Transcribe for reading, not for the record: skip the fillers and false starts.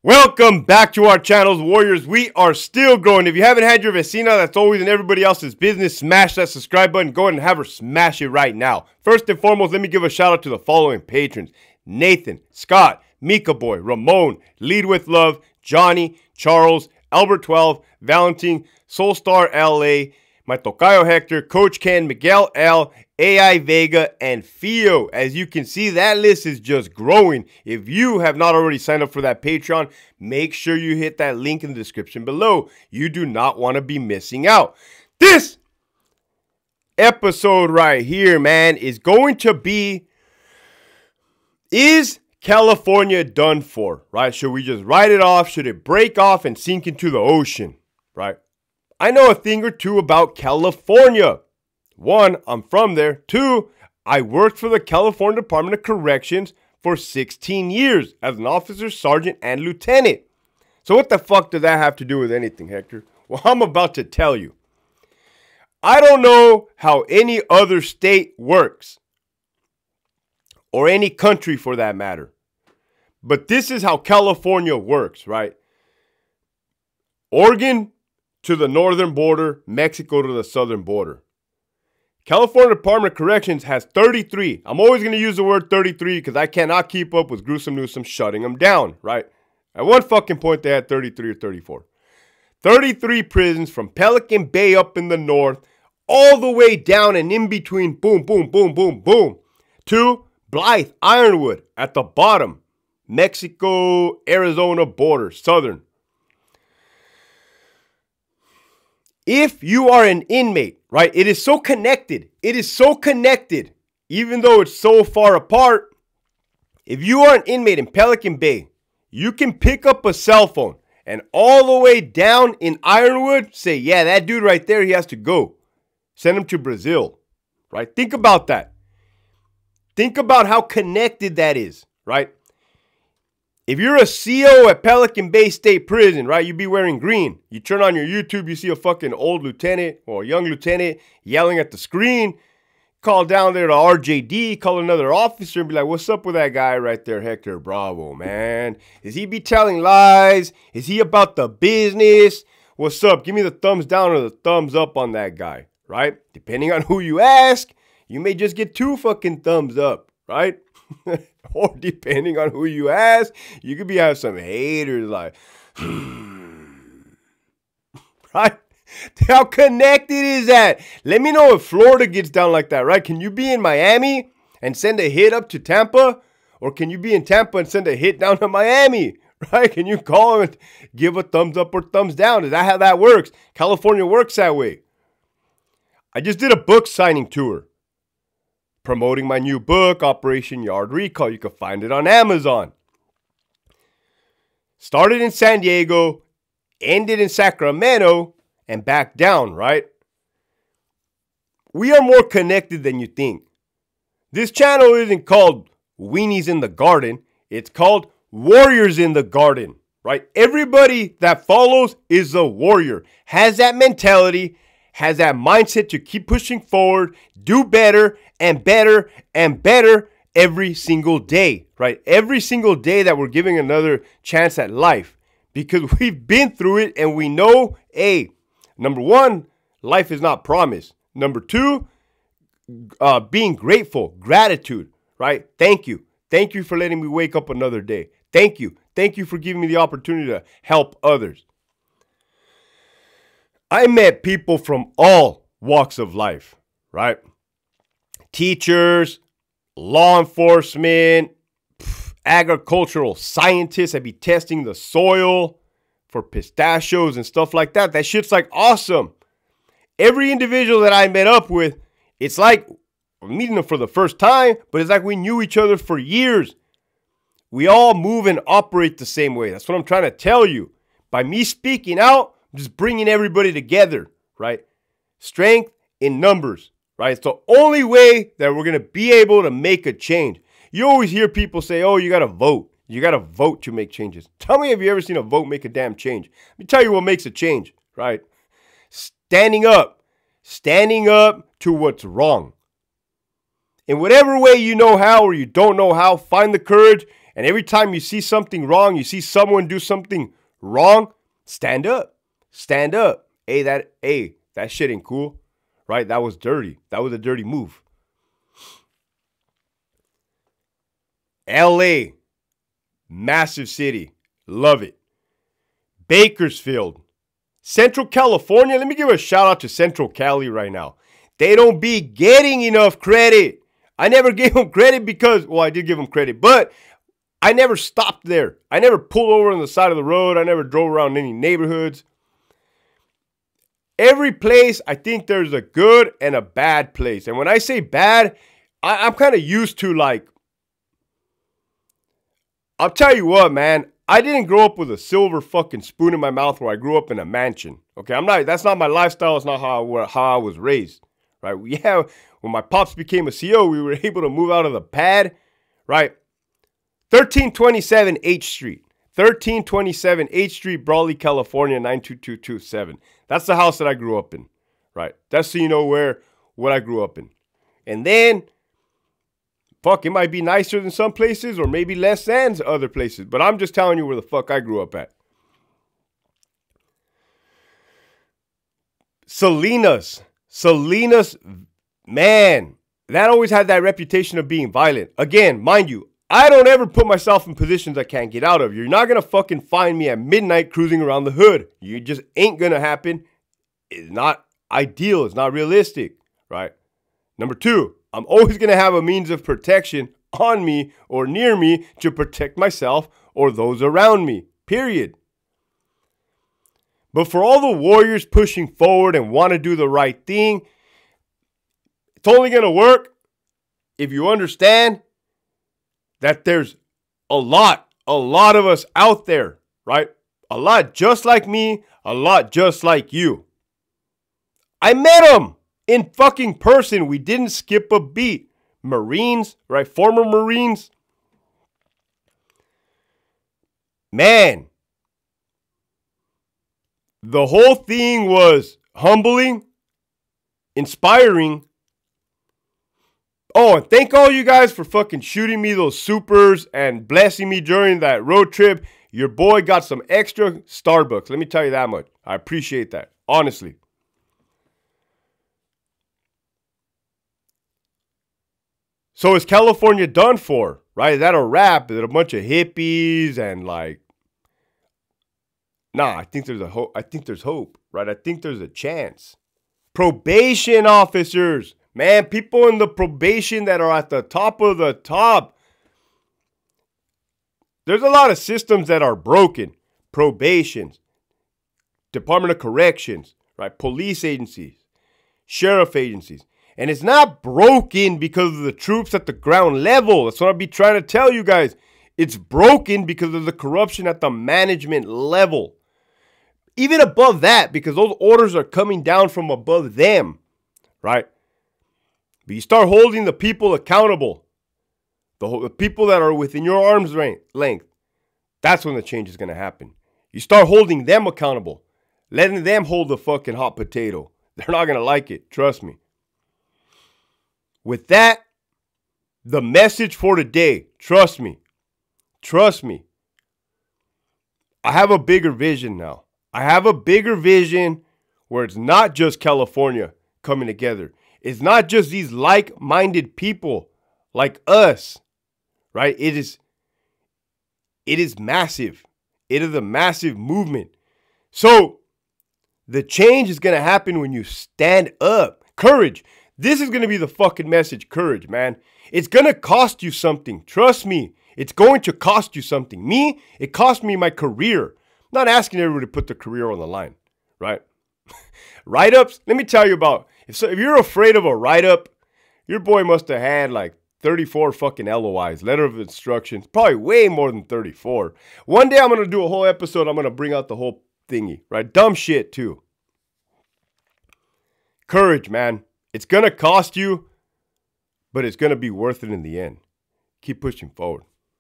Welcome back to our channels, Warriors. We are still growing. If you haven't had your vecina, that's always in everybody else's business. Smash that subscribe button. Go ahead and have her smash it right now. First and foremost, let me give a shout out to the following patrons: Nathan, Scott, Mika Boy, Ramon, Lead With Love, Johnny, Charles, Albert 12, Valentin, Soulstar LA, my Tocayo Hector, Coach Ken, Miguel L, AI Vega, and Fio. As you can see, that list is just growing. If you have not already signed up for that Patreon, make sure you hit that link in the description below. You do not want to be missing out. This episode right here, man, is going to be, is California done for, right? Should we just write it off? Should it break off and sink into the ocean, right? I know a thing or two about California. One, I'm from there. Two, I worked for the California Department of Corrections for 16 years as an officer, sergeant, and lieutenant. So what the fuck does that have to do with anything, Hector? Well, I'm about to tell you. I don't know how any other state works, or any country for that matter. But this is how California works, right? Oregon to the northern border, Mexico to the southern border. California Department of Corrections has 33. I'm always going to use the word 33 because I cannot keep up with Gruesome Newsome shutting them down, right? At one fucking point, they had 33 or 34. 33 prisons from Pelican Bay up in the north, all the way down and in between, boom, boom, boom, boom, boom, to Blythe, Ironwood at the bottom, Mexico, Arizona border, southern. If you are an inmate, right, it is so connected. It is so connected, even though it's so far apart. If you are an inmate in Pelican Bay, you can pick up a cell phone and all the way down in Ironwood say, yeah, that dude right there, he has to go. Send him to Brazil, right? Think about that. Think about how connected that is, right? If you're a CO at Pelican Bay State Prison, right, you be wearing green. You turn on your YouTube, you see a fucking old lieutenant or a young lieutenant yelling at the screen. Call down there to RJD, call another officer and be like, what's up with that guy right there, Hector Bravo, man? Is he be telling lies? Is he about the business? What's up? Give me the thumbs down or the thumbs up on that guy, right? Depending on who you ask, you may just get 2 fucking thumbs up, right? Or depending on who you ask, you could be having some haters like, right? How connected is that? Let me know if Florida gets down like that, right? Can you be in Miami and send a hit up to Tampa? Or can you be in Tampa and send a hit down to Miami, right? Can you call and give a thumbs up or thumbs down? Is that how that works? California works that way. I just did a book signing tour, promoting my new book, Operation Yard Recall. You can find it on Amazon. Started in San Diego, ended in Sacramento, and back down, right? We are more connected than you think. This channel isn't called Weenies in the Garden. It's called Warriors in the Garden, right? Everybody that follows is a warrior, has that mentality, has that mindset to keep pushing forward, do better and better and better every single day, right? Every single day that we're giving another chance at life, because we've been through it and we know, hey, number one, life is not promised. Number two, being grateful, gratitude, right? Thank you. Thank you for letting me wake up another day. Thank you. Thank you for giving me the opportunity to help others. I met people from all walks of life, right? Teachers, law enforcement, agricultural scientists. I'd be testing the soil for pistachios and stuff like that. That shit's like awesome. Every individual that I met up with, it's like I'm meeting them for the first time, but it's like we knew each other for years. We all move and operate the same way. That's what I'm trying to tell you. By me speaking out, I'm just bringing everybody together, right? Strength in numbers, right? It's the only way that we're going to be able to make a change. You always hear people say, oh, you got to vote. You got to vote to make changes. Tell me, have you ever seen a vote make a damn change? Let me tell you what makes a change, right? Standing up to what's wrong. In whatever way you know how or you don't know how, find the courage And every time you see something wrong, you see someone do something wrong, stand up. Stand up. Hey, that shit ain't cool. Right? That was dirty. That was a dirty move. LA, massive city. Love it. Bakersfield, Central California. Let me give a shout out to Central Cali right now. They don't be getting enough credit. I never gave them credit because, well, I did give them credit, but I never stopped there. I never pulled over on the side of the road. I never drove around any neighborhoods. Every place, I think there's a good and a bad place. And when I say bad, I'm kind of used to like, I'll tell you what, man. I didn't grow up with a silver fucking spoon in my mouth where I grew up in a mansion. Okay, that's not my lifestyle. It's not how I was raised, right? Yeah, when my pops became a CEO, we were able to move out of the pad, right? 1327 H Street. 1327 H Street, Brawley, California, 92227. That's the house that I grew up in, right? That's so you know what I grew up in. And then, fuck, it might be nicer than some places or maybe less than other places. But I'm just telling you where the fuck I grew up at. Salinas, man, that always had that reputation of being violent. Again, mind you, I don't ever put myself in positions I can't get out of. You're not going to fucking find me at midnight cruising around the hood. You just ain't going to happen. It's not ideal. It's not realistic, right? Number two, I'm always going to have a means of protection on me or near me to protect myself or those around me, period. But for all the warriors pushing forward and want to do the right thing, it's only going to work if you understand that there's a lot of us out there, right? A lot just like me, a lot just like you. I met them in fucking person. We didn't skip a beat. Marines, right? Former Marines. Man, the whole thing was humbling, inspiring. Oh, and thank all you guys for fucking shooting me those supers and blessing me during that road trip. Your boy got some extra Starbucks. Let me tell you that much. I appreciate that. Honestly. So is California done for? Right? Is that a wrap? Is it a bunch of hippies and like... Nah, I think there's a hope. I think there's hope, right? I think there's a chance. Probation officers. Man, people in the probation that are at the top of the top. There's a lot of systems that are broken. Probations, Department of Corrections, right? Police agencies, sheriff agencies. And it's not broken because of the troops at the ground level. That's what I'll be trying to tell you guys. It's broken because of the corruption at the management level. Even above that, because those orders are coming down from above them, right? But you start holding the people accountable, the people that are within your arm's length, that's when the change is going to happen. You start holding them accountable, letting them hold the fucking hot potato. They're not going to like it, trust me. With that, the message for today, trust me, I have a bigger vision now. I have a bigger vision where it's not just California coming together. It's not just these like-minded people like us, right? It is massive. It is a massive movement. So the change is going to happen when you stand up. Courage. This is going to be the fucking message. Courage, man. It's going to cost you something. Trust me. It's going to cost you something. Me, it cost me my career. I'm not asking everybody to put their career on the line, right? Write-ups, let me tell you about, if you're afraid of a write-up, your boy must have had like 34 fucking LOIs, letter of instructions, probably way more than 34. One day I'm going to do a whole episode, I'm going to bring out the whole thingy, right? Dumb shit too. Courage, man. It's going to cost you, but it's going to be worth it in the end. Keep pushing forward.